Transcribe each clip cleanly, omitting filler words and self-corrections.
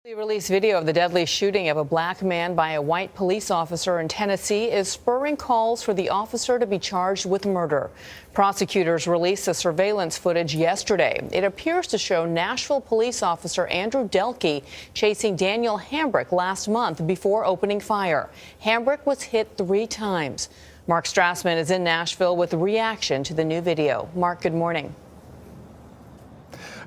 The released video of the deadly shooting of a black man by a white police officer in Tennessee is spurring calls for the officer to be charged with murder. Prosecutors released the surveillance footage yesterday. It appears to show Nashville police officer Andrew Delkey chasing Daniel Hambrick last month before opening fire. Hambrick was hit 3 times. Mark Strassman is in Nashville with reaction to the new video. Mark, good morning.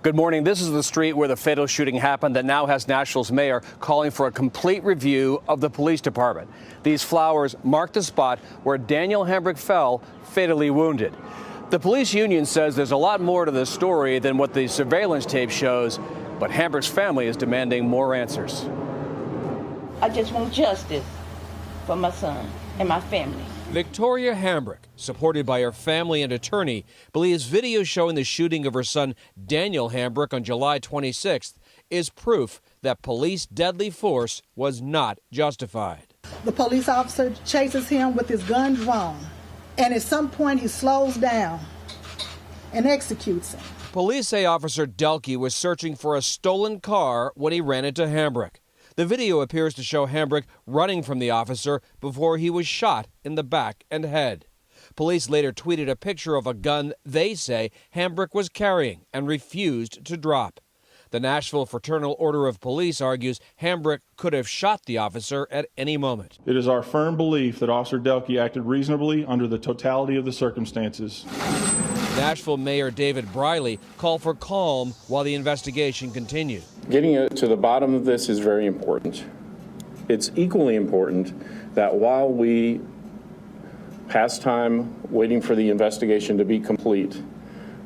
Good morning. This is the street where the fatal shooting happened that now has Nashville's mayor calling for a complete review of the police department. These flowers mark the spot where Daniel Hambrick fell, fatally wounded. The police union says there's a lot more to this story than what the surveillance tape shows, but Hambrick's family is demanding more answers. I just want justice for my son and my family. Victoria Hambrick, supported by her family and attorney, believes video showing the shooting of her son Daniel Hambrick on July 26th is proof that police deadly force was not justified. The police officer chases him with his gun drawn, and at some point he slows down and executes him. Police say Officer Delkey was searching for a stolen car when he ran into Hambrick. The video appears to show Hambrick running from the officer before he was shot in the back and head. Police later tweeted a picture of a gun they say Hambrick was carrying and refused to drop. The Nashville Fraternal Order of Police argues Hambrick could have shot the officer at any moment. It is our firm belief that Officer Delkey acted reasonably under the totality of the circumstances. Nashville Mayor David Briley called for calm while the investigation continued. Getting to the bottom of this is very important. It's equally important that while we pass time waiting for the investigation to be complete,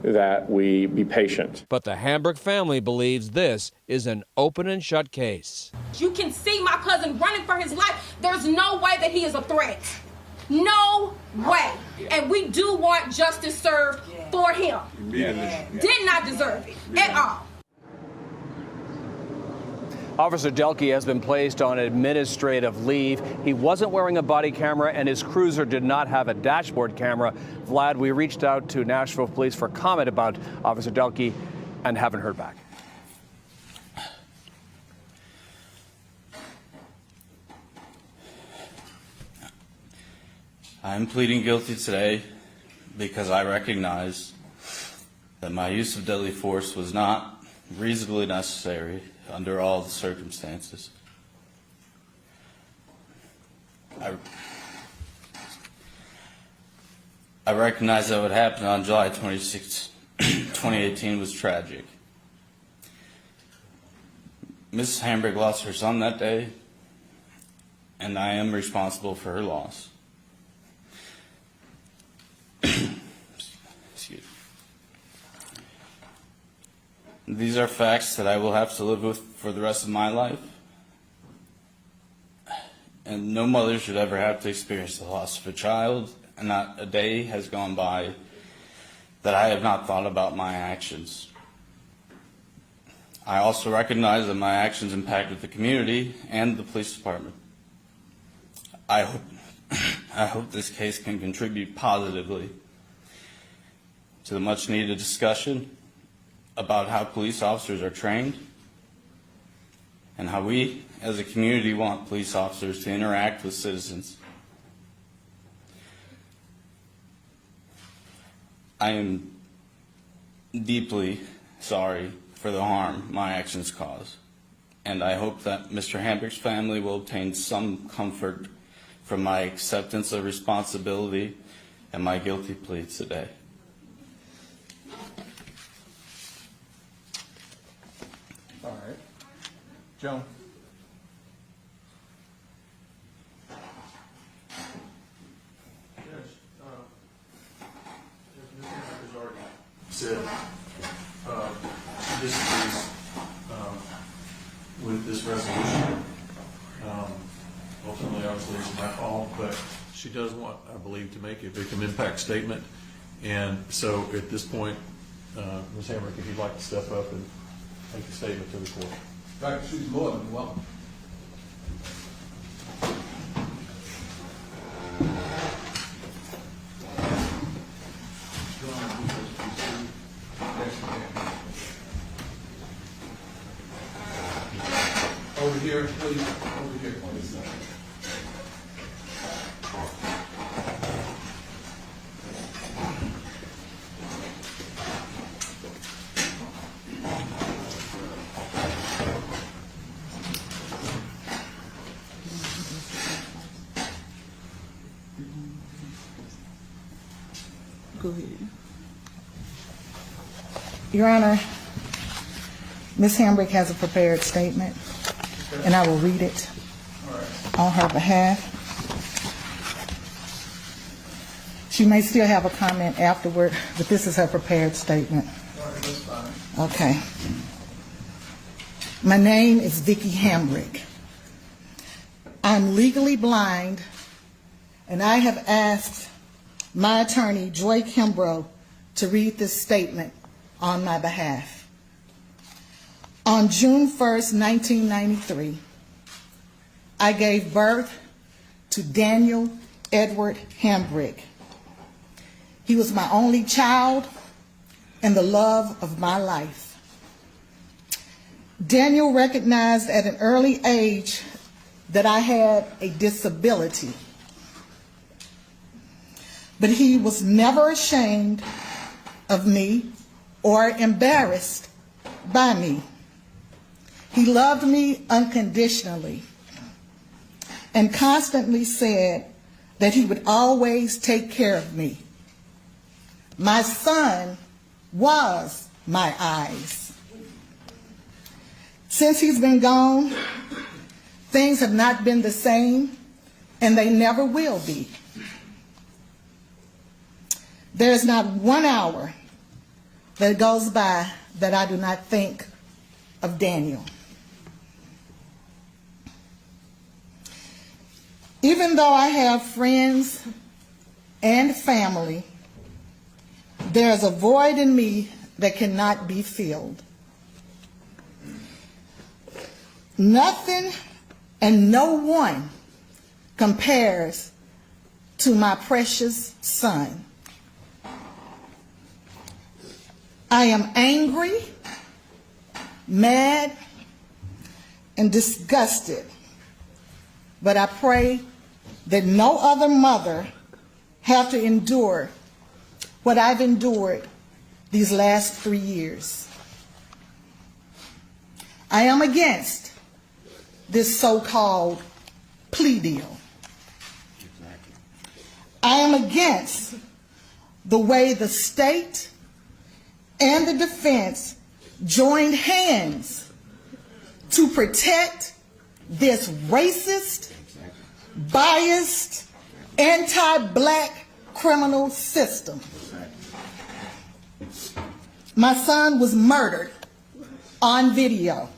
that we be patient. But the Hambrick family believes this is an open and shut case. You can see my cousin running for his life. There's no way that he is a threat. No way. And we do want justice served for him. Did not deserve it at all. Officer Delkey has been placed on administrative leave. He wasn't wearing a body camera and his cruiser did not have a dashboard camera. Vlad, we reached out to Nashville police for comment about Officer Delkey and haven't heard back. I'm pleading guilty today because I recognize that my use of deadly force was not reasonably necessary under all the circumstances. I recognize that what happened on July 26, 2018 was tragic. Mrs. Hambrick lost her son that day, and I am responsible for her loss. These are facts that I will have to live with for the rest of my life. And no mother should ever have to experience the loss of a child, and not a day has gone by that I have not thought about my actions. I also recognize that my actions impacted the community and the police department. I hope this case can contribute positively to the much needed discussion about how police officers are trained and how we as a community want police officers to interact with citizens. I am deeply sorry for the harm my actions cause, and I hope that Mr. Hambrick's family will obtain some comfort from my acceptance of responsibility and my guilty plea today. All right. Joan. Said she disagrees with this resolution. Ultimately, obviously, it's my fault, but she does want, I believe, to make a victim impact statement. And so at this point, Ms. Hambrick, if you'd like to step up and make a statement to the court. Right, she's more than welcome. over here, please. Over here, please. Go ahead. Your Honor, Ms. Hambrick has a prepared statement, and I will read it on her behalf. She may still have a comment afterward, but this is her prepared statement. Okay. My name is Vicki Hambrick. I'm legally blind, and I have asked my attorney, Joy Kimbrough, to read this statement on my behalf. On June 1st, 1993, I gave birth to Daniel Edward Hambrick. He was my only child and the love of my life. Daniel recognized at an early age that I had a disability, but he was never ashamed of me or embarrassed by me. He loved me unconditionally and constantly said that he would always take care of me. My son was my eyes. Since he's been gone, things have not been the same, and they never will be. There is not 1 hour that goes by that I do not think of Daniel. Even though I have friends and family, there is a void in me that cannot be filled. Nothing and no one compares to my precious son. I am angry, mad, and disgusted, but I pray that no other mother have to endure what I've endured these last 3 years. I am against this so-called plea deal. I am against the way the state and the defense joined hands to protect this racist, biased, anti-black criminal system. My son was murdered on video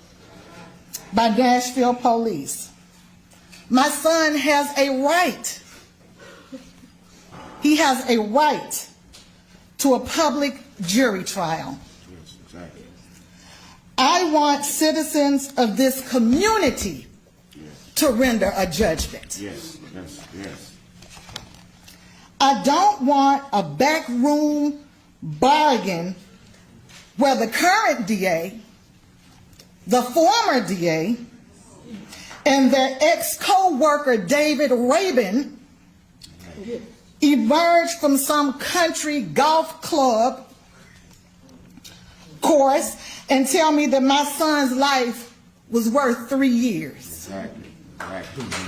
by Nashville police. My son has a right. He has a right to a public jury trial. Yes, exactly. I want citizens of this community to render a judgment. Yes, yes, yes. I don't want a backroom bargain where the current DA, the former DA, and their ex-co-worker David Rabin emerged from some country golf club course and tell me that my son's life was worth 3 years. Exactly. Exactly.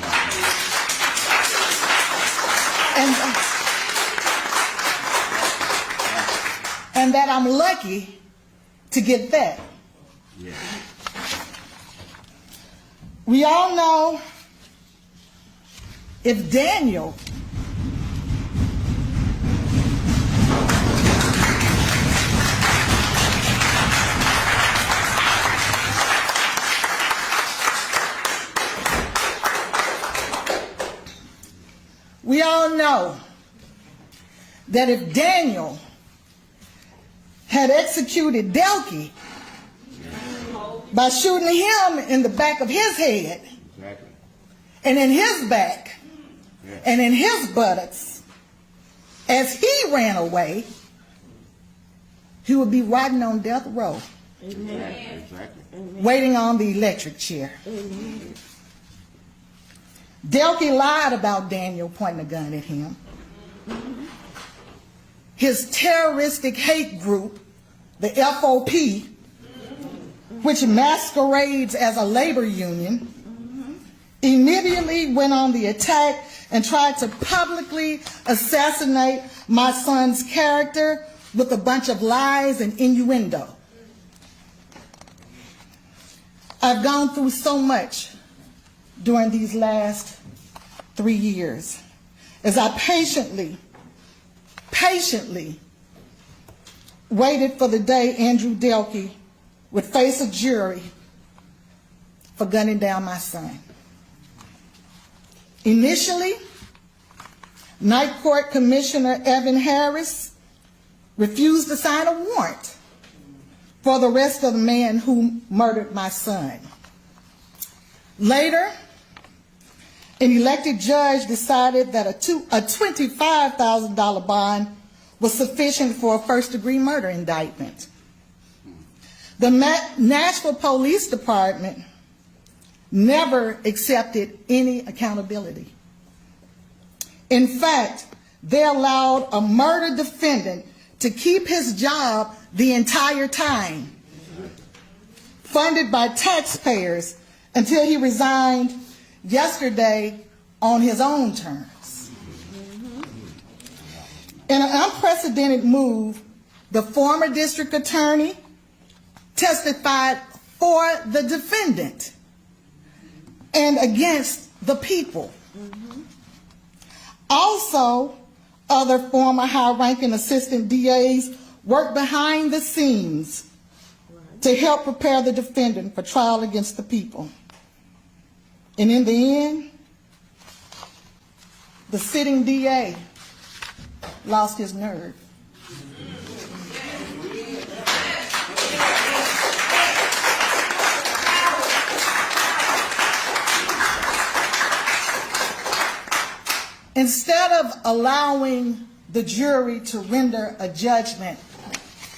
And that I'm lucky to get that. Yeah. We all know if Daniel We all know that if Daniel had executed Delky by shooting him in the back of his head, Exactly. and in his back, and in his buttocks, as he ran away, he would be rotting on death row Exactly. waiting on the electric chair. Delky lied about Daniel pointing a gun at him. His terroristic hate group, the FOP, which masquerades as a labor union, immediately went on the attack and tried to publicly assassinate my son's character with a bunch of lies and innuendo. I've gone through so much during these last 3 years as I patiently waited for the day Andrew Delky would face a jury for gunning down my son. Initially, Night Court Commissioner Evan Harris refused to sign a warrant for the arrest of the man who murdered my son. Later, an elected judge decided that a $25,000 bond was sufficient for a first-degree murder indictment. The Nashville Police Department never accepted any accountability. In fact, they allowed a murder defendant to keep his job the entire time, funded by taxpayers, until he resigned yesterday on his own terms. In an unprecedented move, the former district attorney testified for the defendant and against the people. Also, other former high-ranking assistant DAs worked behind the scenes to help prepare the defendant for trial against the people. And in the end, the sitting DA lost his nerve. Instead of allowing the jury to render a judgment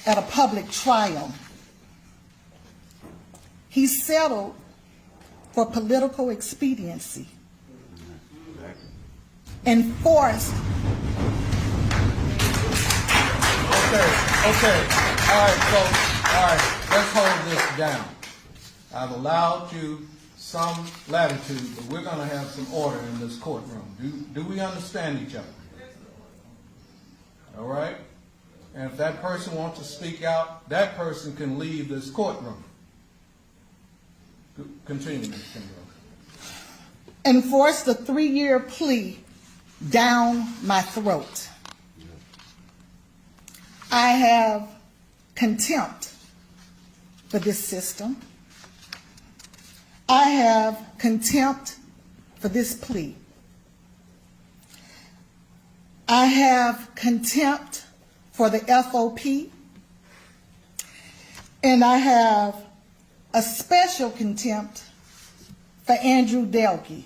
at a public trial, he settled for political expediency and forced. Okay. All right, folks. All right, let's hold this down. I've allowed you some latitude, but we're going to have some order in this courtroom. Do we understand each other? All right? And if that person wants to speak out, that person can leave this courtroom. Continue, Ms. Kimbrough. And forced a 3-year plea down my throat. I have contempt for this system. I have contempt for this plea. I have contempt for the FOP, and I have a special contempt for Andrew Delky.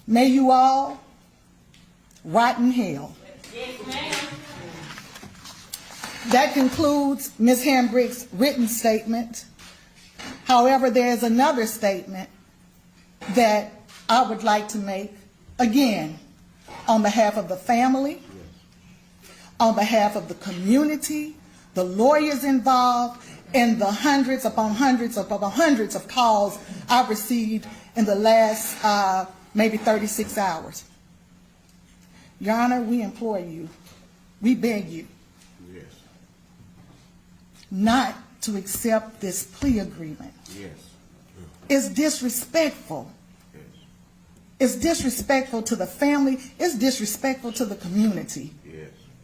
May you all rot in hell. Yes, ma'am. That concludes Ms. Hambrick's written statement. However, there is another statement that I would like to make, again, on behalf of the family, on behalf of the community, the lawyers involved, and the hundreds upon hundreds of calls I've received in the last maybe 36 hours. Your Honor, we implore you, we beg you, not to accept this plea agreement. It's disrespectful. It's disrespectful to the family. It's disrespectful to the community.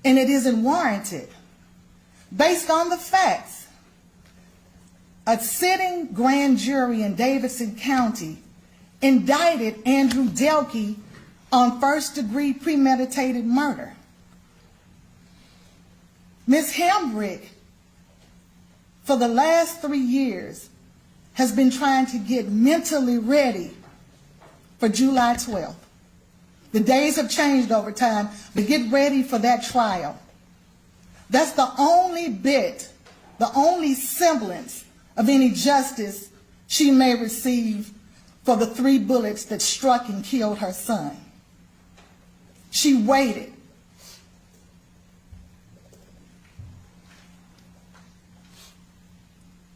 And it isn't warranted. Based on the facts, a sitting grand jury in Davidson County indicted Andrew Delky on first-degree premeditated murder. Ms. Hambrick, for the last 3 years, has been trying to get mentally ready for July 12th. The days have changed over time, but get ready for that trial. That's the only bit the only semblance of any justice she may receive for the 3 bullets that struck and killed her son. She waited.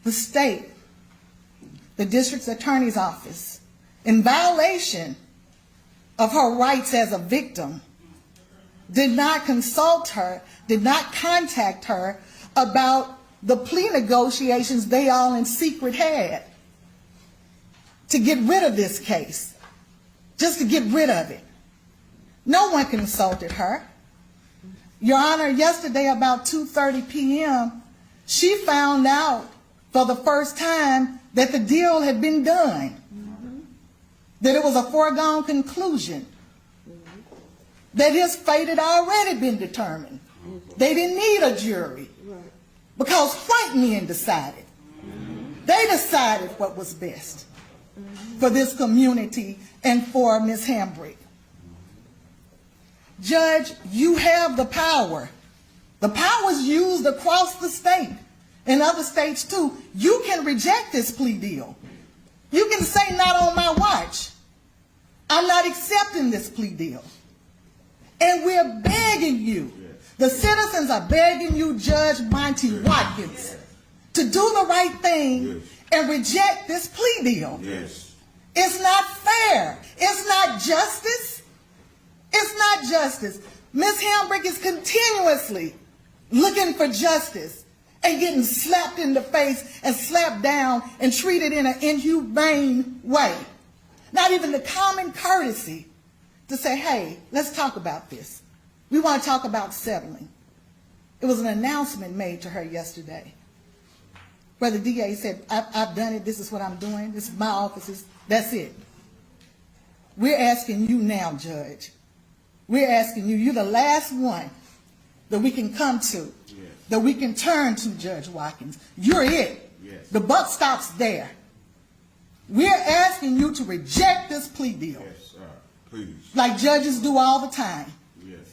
The state, the district attorney's office, in violation of her rights as a victim, did not consult her, did not contact her about the plea negotiations they all in secret had to get rid of this case, just to get rid of it. No one consulted her. Your Honor, yesterday about 2:30 p.m., she found out for the first time that the deal had been done, that it was a foregone conclusion, that his fate had already been determined. They didn't need a jury because white men decided. They decided what was best for this community and for Ms. Hambrick. Judge, you have the power. The power is used across the state and other states too. You can reject this plea deal. You can say, not on my watch. I'm not accepting this plea deal. And we're begging you, the citizens are begging you, Judge Monty Watkins, to do the right thing and reject this plea deal. It's not fair. It's not justice. It's not justice. Ms. Hambrick is continuously looking for justice and getting slapped in the face and slapped down and treated in an inhumane way. Not even the common courtesy to say, hey, let's talk about this. We want to talk about settling. It was an announcement made to her yesterday where the DA said, I've done it, this is what I'm doing, this is my offices, that's it. We're asking you now, Judge. We're asking you, you're the last one that we can come to, that we can turn to, Judge Watkins. You're it. The buck stops there. We're asking you to reject this plea deal. Please. Like judges do all the time.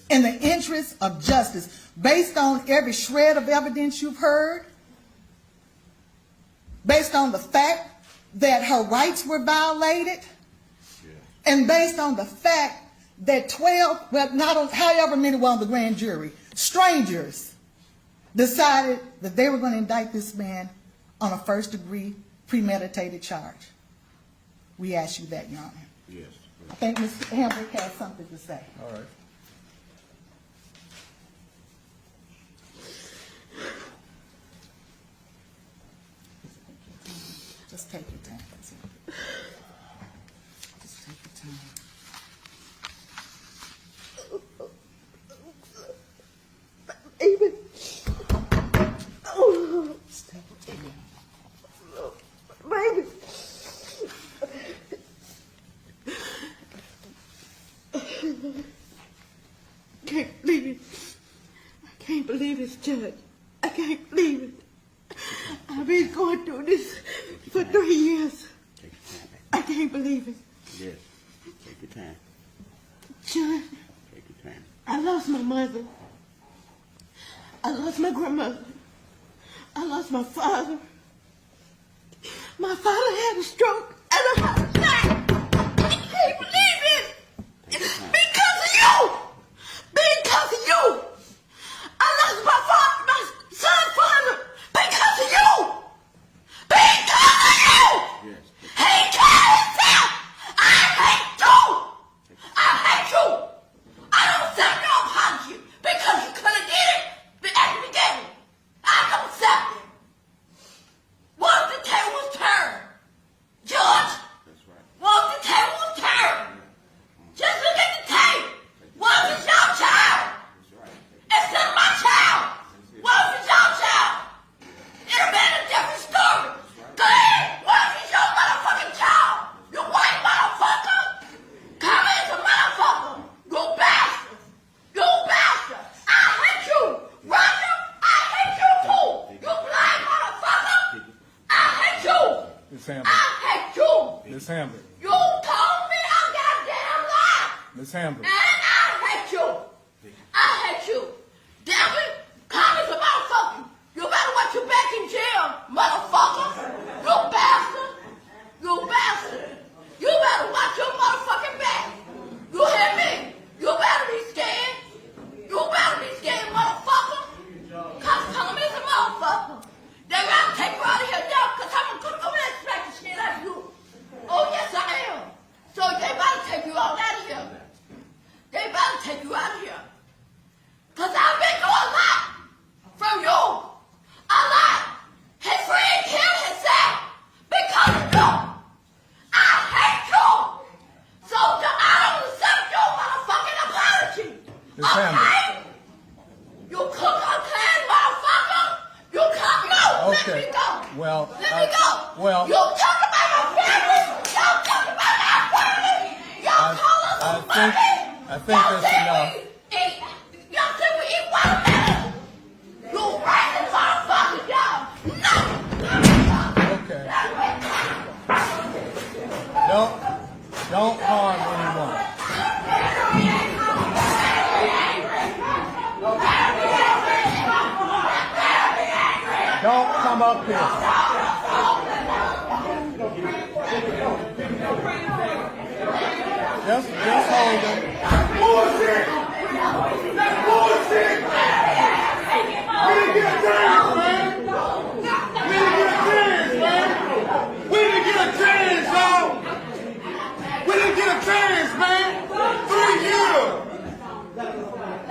In the interest of justice, based on every shred of evidence you've heard, based on the fact that her rights were violated, and based on the fact that 12, well, not on, however many were on the grand jury, strangers decided that they were going to indict this man on a first-degree premeditated charge. We ask you that, Your Honor. Yes. I think Mr. Hambrick has something to say. All right. Just take your time. Just take your time. Even. Oh. Just take your time. Baby. Can't believe it. I can't believe it, Judge. I can't believe it. I've been going through this for 3 years. Take your time. I can't believe it. Yes. Take your time. Judge, Take your time. I lost my mother. I lost my grandmother. I lost my father. My father had a stroke and a heart attack. I can't believe it. Because of you. Because of you. I lost my father, my son's father. Because of you. Because of you. Yes. He killed himself. I hate you. I hate you. I don't accept no apology because you could have did it at the beginning. I don't accept it. What if the table was turned? George? That's right. What if the table was turned? Just look at the tape. What if it's your child? That's right. Instead of my child? What if it's your child? It'd have been a different story. Go ahead. What if it's your motherfucking child? You white motherfucker. Come in, the motherfucker. You bastard. You bastard. I hate you. Roger, I hate you too. You black motherfucker. I hate you. Miss I Hambrick. hate you. Miss Hambrick. You told me a goddamn lie. Miss Hambrick. And I hate you. I hate you. Damn it. Congress about something. You better watch your back and Okay. me go. Well, Let me go. well, You talk about my family. Y'all talk about our family. Y'all call us I a family. think that's enough. Y'all say we eat watermelon. You racist motherfuckers, y'all. No. Okay. Don't harm anyone. Don't come up here. Just hold him. Bullshit. That's bullshit. We didn't get a chance, man. We didn't get a chance, man. We didn't get a chance, y'all. We didn't get a chance, man. 3 years.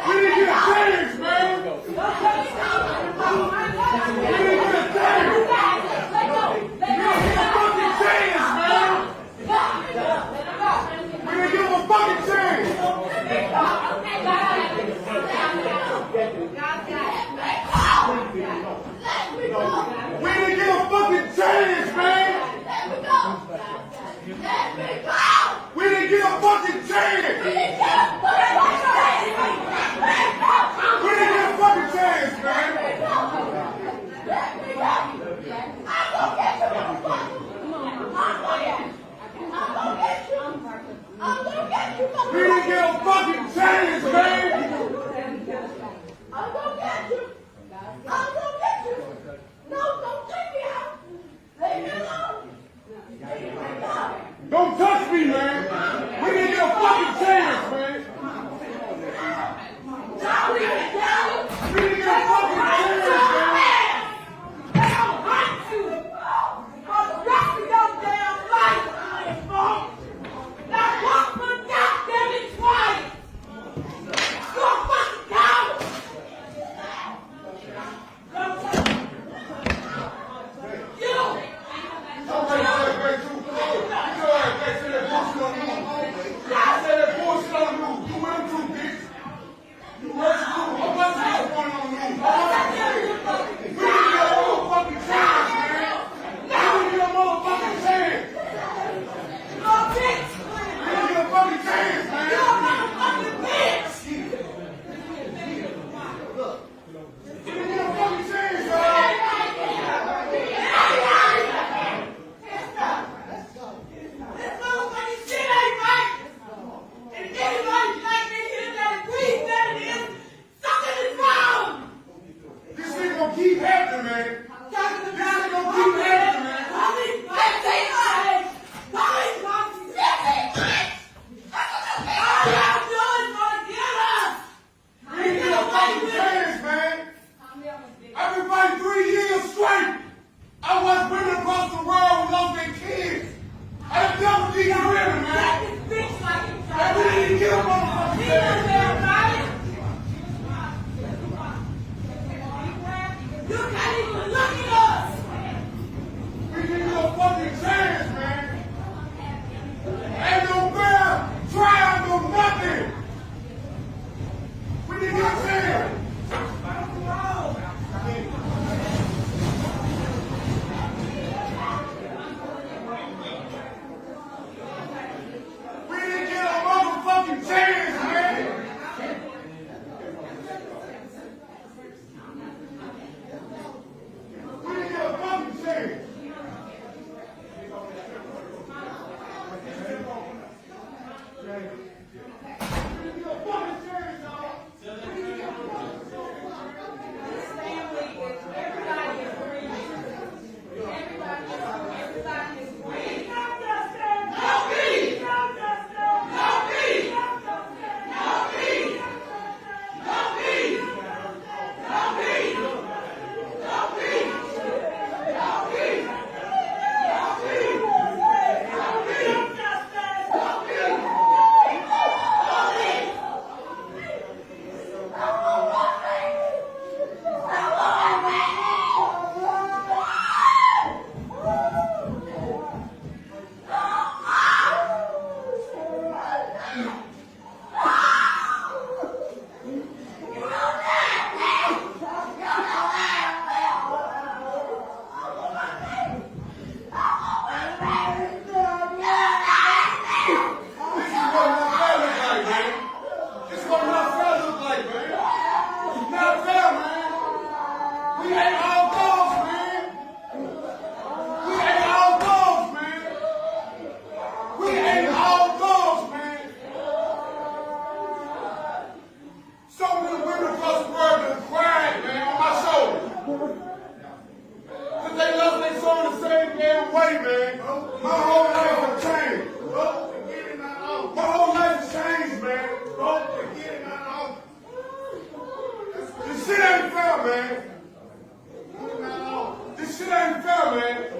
We didn't get a chance, man. We didn't get a chance. We didn't get a fucking chance, man. We didn't give him a fucking chance. We didn't get a fucking chance, man. We didn't get a fucking chance. We didn't get a fucking chance, man. We didn't get a fucking chance, man. I'm gonna get you. I'm gonna get you. No, don't take me out. Leave me alone. Don't touch me, man. We didn't get a fucking chance, man. We didn't get a fucking chance, man. They don't hurt you. For the rest of your damn life, folks. Now walk for goddamn it twice. You're a fucking coward. Keep happening, man. This ain't gonna keep happening, man. We didn't get a fucking chance, man. I've been fighting 3 years straight. I watched women across the world who lost their kids. I done dealt with these women, man. And we didn't get a motherfucking chance. You can't even look at us! We didn't get a fucking chance, man! Ain't no fair trial, no nothing! We didn't get a chance! We didn't get a motherfucking chance, man! way, man. My whole life has changed. My whole life has changed, man. This shit ain't fair, man. This shit ain't fair, man.